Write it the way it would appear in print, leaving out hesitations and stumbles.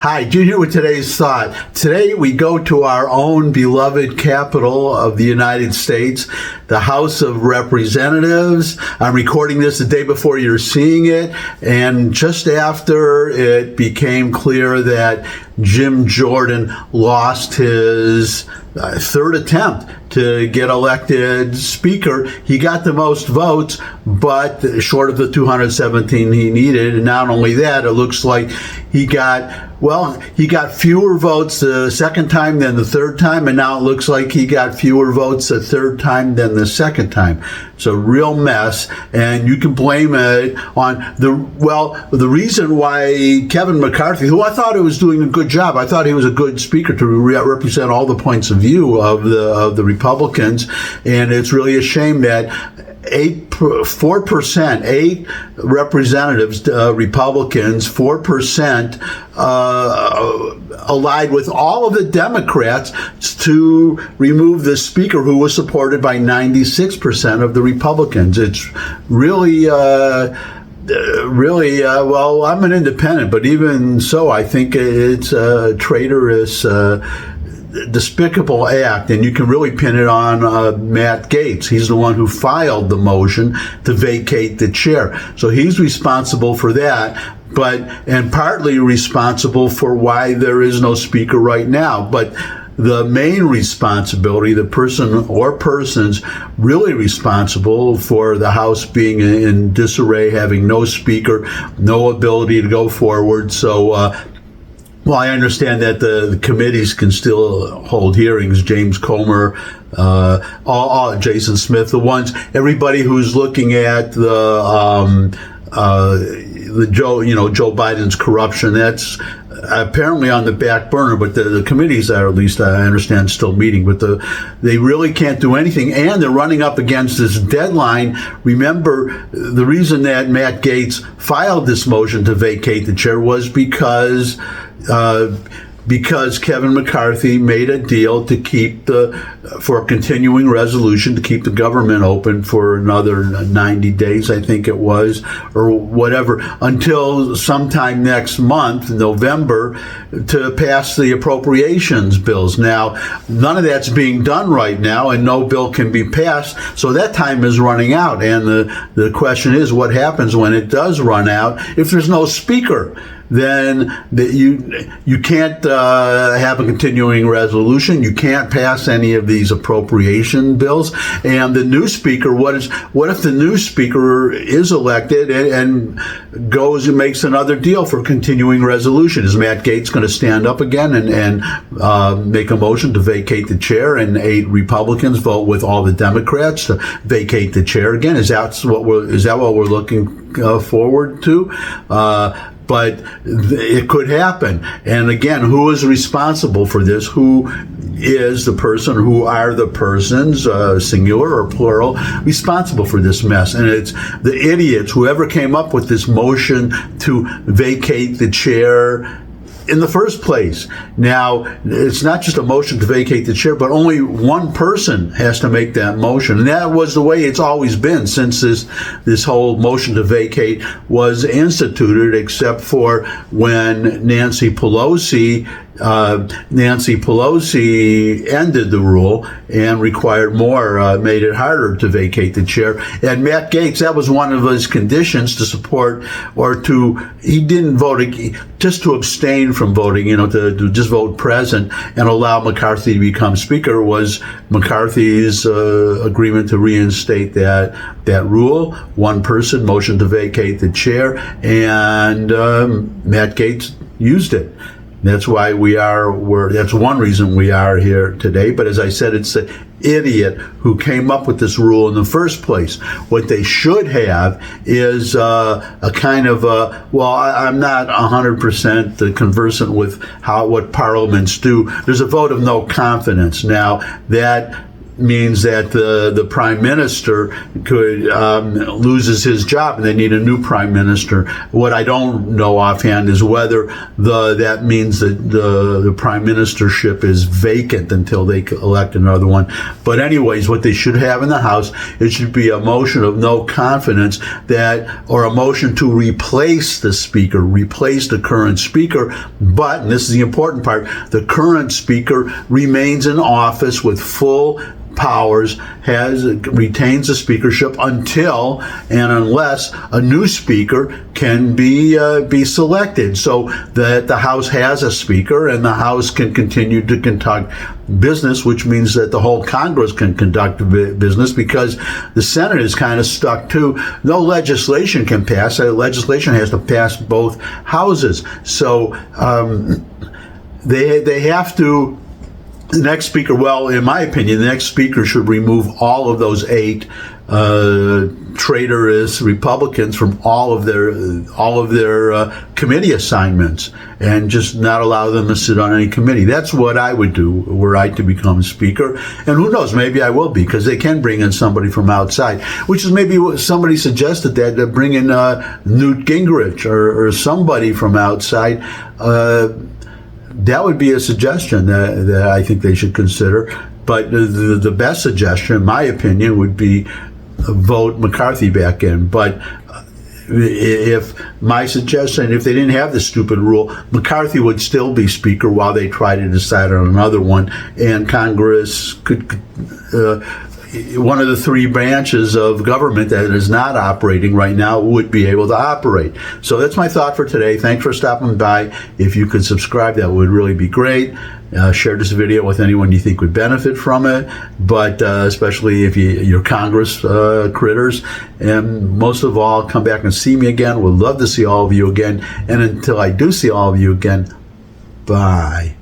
Hi, Jude here with today's thought. Today we go to our own beloved capital of the United States, the House of Representatives. I'm recording this the day before you're seeing it, and just after it became clear that Jim Jordan lost his third attempt to get elected speaker. He got the most votes, but short of the 217 he needed. And not only that, it looks like he got fewer votes the second time than the third time, and now it looks like he got fewer votes the third time than the second time. It's a real mess, and you can blame it on the reason why Kevin McCarthy, who I thought was doing a good job, I thought he was a good speaker to represent all the points of view of the Republicans, and it's really a shame that 4%, 8 representatives, Republicans, 4% allied with all of the Democrats to remove the speaker who was supported by 96% of the Republicans. It's really, I'm an independent, but even so, I think it's a traitorous, despicable act, and you can really pin it on Matt Gaetz. He's the one who filed the motion to vacate the chair, so he's responsible for that, and partly responsible for why there is no speaker right now. But the main responsibility, the person or persons really responsible for the House being in disarray, having no speaker, no ability to go forward. So well, I understand that the committees can still hold hearings. James Comer, Jason Smith, everybody who's looking at Joe Biden's corruption. That's apparently on the back burner, but the committees are, at least I understand, still meeting. But they really can't do anything, and they're running up against this deadline. Remember, the reason that Matt Gaetz filed this motion to vacate the chair was because Kevin McCarthy made a deal to for a continuing resolution to keep the government open for another 90 days, I think it was, or whatever, until sometime next month, November, to pass the appropriations bills. Now, none of that's being done right now, and no bill can be passed, so that time is running out. And the question is, what happens when it does run out if there's no speaker? Then you can't have a continuing resolution. You can't pass any of these appropriation bills. And the new speaker, what if the new speaker is elected and goes and makes another deal for continuing resolution? Is Matt Gaetz going to stand up again and make a motion to vacate the chair, and 8 Republicans vote with all the Democrats to vacate the chair again? Is that what we're looking forward to? But it could happen. And again, who is responsible for this? Who is the person, who are the persons, singular or plural, responsible for this mess? And it's the idiots, whoever came up with this motion to vacate the chair in the first place. Now, it's not just a motion to vacate the chair, but only one person has to make that motion. And that was the way it's always been since this whole motion to vacate was instituted, except for when Nancy Pelosi ended the rule and required more, made it harder to vacate the chair. And Matt Gaetz, that was one of his conditions to support, he didn't vote, just to abstain from voting, to just vote present and allow McCarthy to become speaker, was McCarthy's agreement to reinstate that rule. One person, motion to vacate the chair, and Matt Gaetz used it. That's why that's one reason we are here today. But as I said, it's the idiot who came up with this rule in the first place. What they should have is a kind of I'm not 100% conversant with what parliaments do. There's a vote of no confidence. Now, that means that the prime minister could loses his job and they need a new prime minister. What I don't know offhand is whether that means that the prime ministership is vacant until they elect another one. But anyways, what they should have in the House, it should be a motion of no confidence or a motion to replace the speaker, replace the current speaker. But, and this is the important part, the current speaker remains in office with full powers, retains the speakership until and unless a new speaker can be selected, so that the House has a speaker and the House can continue to conduct business, which means that the whole Congress can conduct business, because the Senate is kind of stuck too. No legislation can pass. Legislation has to pass both houses. So they have to. The next speaker, well, in my opinion, the next speaker should remove all of those 8 traitorous Republicans from all of their committee assignments, and just not allow them to sit on any committee. That's what I would do were I to become speaker. And who knows, maybe I will be, because they can bring in somebody from outside, which is maybe what somebody suggested, that bring in Newt Gingrich or somebody from outside. That would be a suggestion that I think they should consider. But the best suggestion, in my opinion, would be vote McCarthy back in. But if my suggestion, if they didn't have this stupid rule, McCarthy would still be speaker while they try to decide on another one, and Congress could. One of the 3 branches of government that is not operating right now would be able to operate. So that's my thought for today. Thanks for stopping by. If you could subscribe, that would really be great. Share this video with anyone you think would benefit from it, but especially if you're Congress critters. And most of all, come back and see me again. We'd love to see all of you again. And until I do see all of you again, bye.